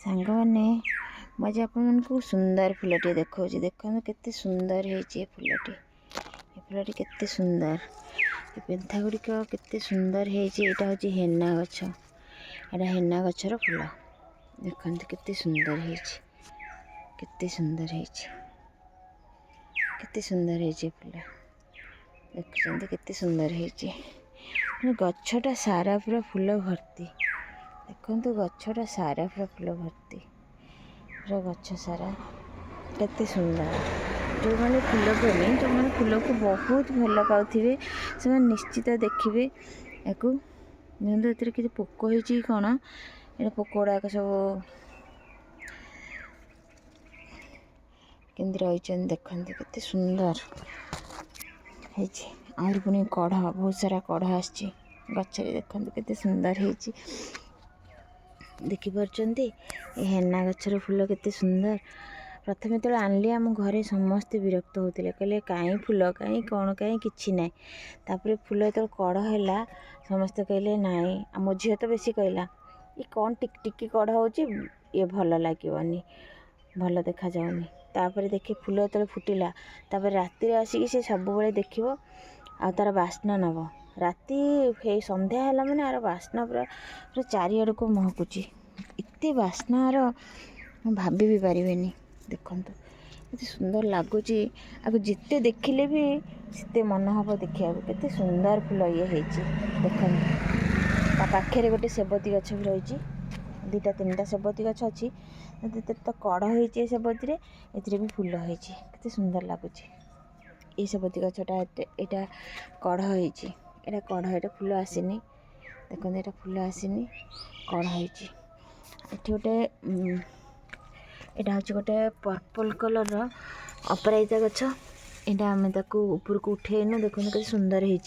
सांग मैंने मुझे आपको सुंदर फुलटी देखा देखो केते सुंदर है फुलटी केते सुंदर पेंथा गुड़िक केते सुंदर है हेना गछ एटा हेना गछर फुल देखते केते सुंदर है केते सुंदर है केते सुंदर है फुल देखते केते सुंदर है गछटा सारा पूरा फुल भर्ती देखो गछटा सारा पूरा फुल भर्ती पूरा गछ सारा केते सुंदर जो मैंने फुल प्रेमी जो मैंने फुल को बहुत भल पाथे से निश्चित देखिए या कि पोक हो कौन ये पोक गुड़ाक सब केमती रही देखते केते सुंदर है आहरी पुणी कढ़ बहुत सारा कढ़ आसी गचरे देखते केते सुंदर है देखिपे हेना गछर फुल केते सुंदर प्रथम जो आनली आम घरे समस्ते विरक्त होते कहले कहीं फुल कहीं कौन कहीं कि ना तापर फुल जो कढ़ है समस्ते कहले नाई आम झील तो बेसी कहला ये कौन टिक टिकी कढ़ हो ये भल लगे भल देखा जाऊनी तापर देखिए फुल जो फुटिला तापर राति आसिक से सब देखो आ तार बास्ना नब राति संध्या है मैंने आर बास्ना पूरा पूरा चारिआड़ को महकुची एत बास्नार भाभी भी पारे देखु ये सुंदर लगुच आपको जिते देखिले भी से मन हम देखा केते सुंदर फुल ये देखते पाखे गोटे सेबती गछ भी रही दुटा तीन टा सेबती गछ अच्छी तो कढ़ हो सेबती ए भी फुल होते सुंदर लगुच ये सेबती गछटा यहाँ कढ़ होटा कढ़ ये फुल आसनी देखते यहाँ फुल आसनी कढ़ होती गोटे यहाँ हूँ गोटे पर्पल कलर अपराजिता गछ यहाँ आम ऊपर को उठेनु देखो के सुंदर हो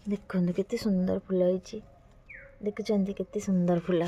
देखते केते सुंदर फुल देखुं केते सुंदर फुल।